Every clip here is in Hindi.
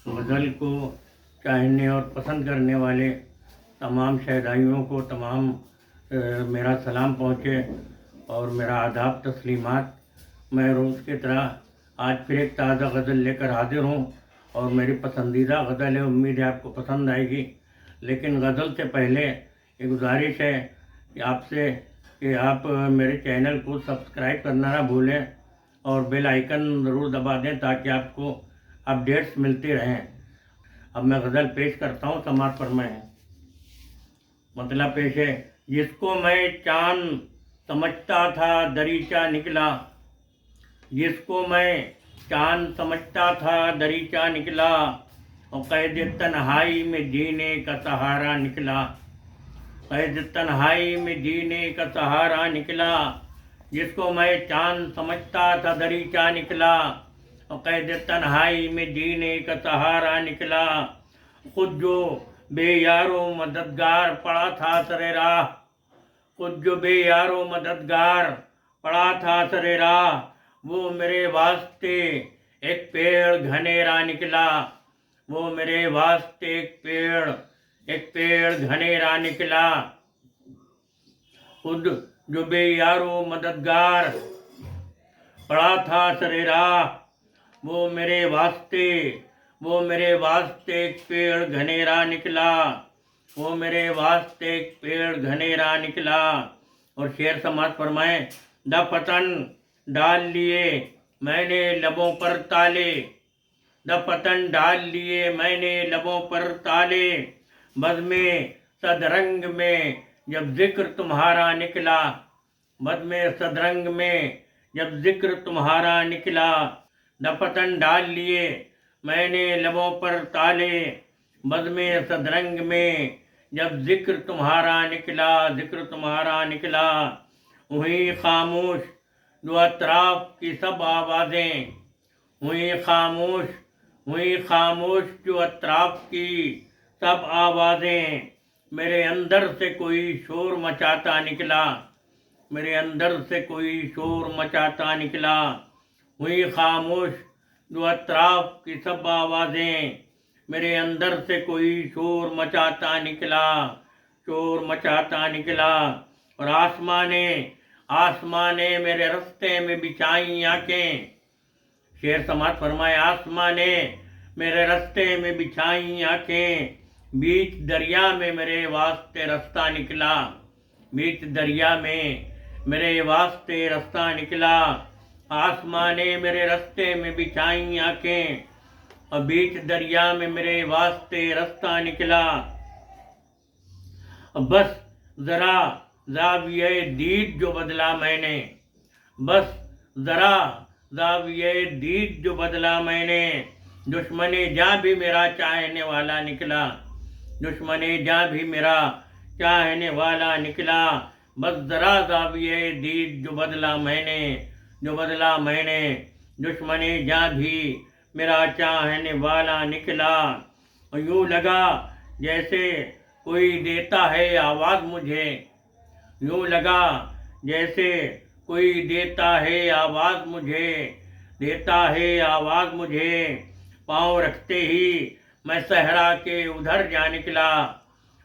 गज़ल को चाहने और पसंद करने वाले तमाम शहदाइयों को मेरा सलाम पहुँचे और मेरा आदाब तस्लीमात। मैं रोज़ की तरह आज फिर एक ताज़ा गज़ल लेकर हाजिर हूँ और मेरी पसंदीदा गज़ल है। उम्मीद है आपको पसंद आएगी। लेकिन गज़ल से पहले ये गुजारिश है कि आपसे कि आप मेरे चैनल को सब्सक्राइब करना ना भूलें और बेल आइकन ज़रूर दबा दें ताकि आपको अपडेट्स मिलती रहें। अब मैं गज़ल पेश करता हूँ, समाअत फरमाएं। मतलब पेश है। जिसको मैं चांद समझता था दरीचा निकला, जिसको मैं चांद समझता था दरीचा निकला, और कैद तन्हाई में जीने का सहारा निकला, कैद तन्हाई में जीने का सहारा निकला। जिसको मैं चांद समझता था दरीचा निकला, और कैद तन्हाई में जीने का सहारा निकला। खुद जो बेयारो मददगार पड़ा था सरे राह, खुद जो बेयारो मददगार पड़ा था सरे राह, वो मेरे वास्ते एक पेड़ घनेरा निकला, वो मेरे वास्ते एक पेड़ घनेरा निकला। खुद जो बेयारो मददगार पड़ा था सरे राह, वो मेरे वास्ते एक पेड़ घनेरा निकला, वो मेरे वास्ते एक पेड़ घनेरा निकला। और शेर समाअत फरमाएं। दफतन डाल लिए मैंने लबों पर ताले, दफतन डाल लिए मैंने लबों पर ताले, बज़्मे सदरंग में जब जिक्र तुम्हारा निकला, बज़्मे सदरंग में जब जिक्र तुम्हारा निकला। दफतन डाल लिए मैंने लबों पर ताले, बज़्मे सदरंग में जब जिक्र तुम्हारा निकला, जिक्र तुम्हारा निकला। हुई खामोश जो अतराफ की सब आवाज़ें, हुई खामोश जो अतराफ की सब आवाज़ें, मेरे अंदर से कोई शोर मचाता निकला, मेरे अंदर से कोई शोर मचाता निकला। हुई खामोश जो अतराफ की सब आवाज़ें, मेरे अंदर से कोई शोर मचाता निकला, शोर मचाता निकला। और आसमां ने मेरे रास्ते में बिछाई आंखें, शेर समाअत फरमाए। आसमां ने मेरे रास्ते में बिछाई आंखें, बीच दरिया में मेरे वास्ते रास्ता निकला, बीच दरिया में मेरे वास्ते रास्ता निकला। आसमां ने मेरे रास्ते में बिछाई आंखें, और बीच दरिया में मेरे वास्ते रास्ता निकला। बस जरा ज़ाविये दीद जो बदला मैंने, बस जरा ज़ाविये दीद जो बदला मैंने, दुश्मने जां भी मेरा चाहने वाला निकला, दुश्मने जां भी मेरा चाहने वाला निकला। बस जरा ज़ाविये दीद जो बदला मैंने, दुश्मने जां भी मेरा चाहने वाला निकला। और यूँ लगा जैसे कोई देता है आवाज़ मुझे, यूँ लगा जैसे कोई देता है आवाज़ मुझे, देता है आवाज़ मुझे। पाँव रखते ही मैं सहरा के उधर जा निकला,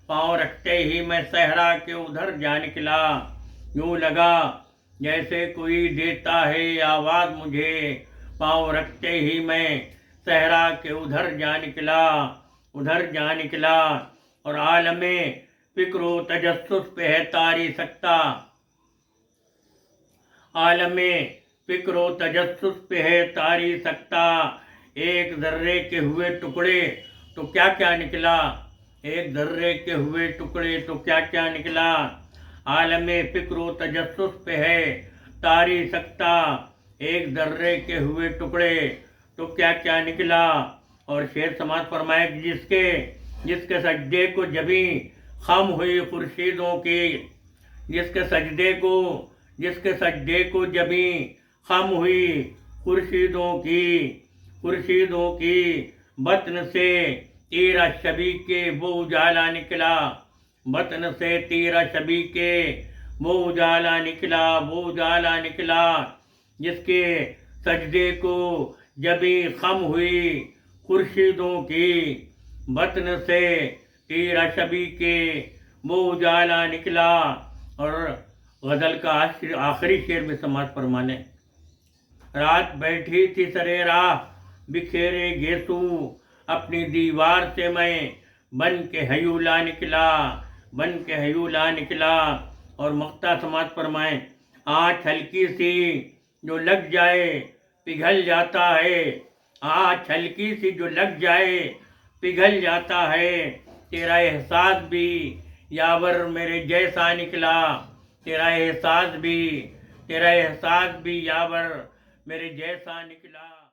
पाँव रखते ही मैं सहरा के उधर जा निकला। यूँ लगा जैसे कोई देता है आवाज़ मुझे, पाँव रखते ही मैं सहरा के उधर जा निकला। और आलमे फिक्रो तजस्सुस पे है तारी सकता, आलमे फिक्रो तजस्सुस पे है तारी सकता। एक ज़र्रे के हुए टुकड़े तो क्या क्या निकला, एक ज़र्रे के हुए टुकड़े तो क्या क्या निकला। आलमे फिक्रो तजस्सुस पे है तारी सकता, एक ज़र्रे के हुए टुकड़े तो क्या क्या निकला। और शेर समाअत फरमाए। जिसके सजदे को जबी खम हुई खुर्शीदों की, जिसके सजदे को जबी खम हुई खुर्शीदों की, बतन से तीरा शबी के वो उजाला निकला, बतन से तीरा शबी के वो उजाला निकला। जिसके सजदे को जबी खम हुई खुर्शीदों की, बतन से तेरा शबी के वो उजाला निकला। और गज़ल का आखिरी शेर में समाज फरमाने, रात बैठी थी सरे राह बिखेरे गेसू, अपनी दीवार से मैं बन के हयूला निकला, बन के हयूला निकला। और मक्ता समाज फरमाएं, आँच हल्की सी जो लग जाए पिघल जाता है, आँच हल्की सी जो लग जाए पिघल जाता है। तेरा एहसास भी यावर मेरे जैसा निकला, तेरा एहसास भी यावर मेरे जैसा निकला।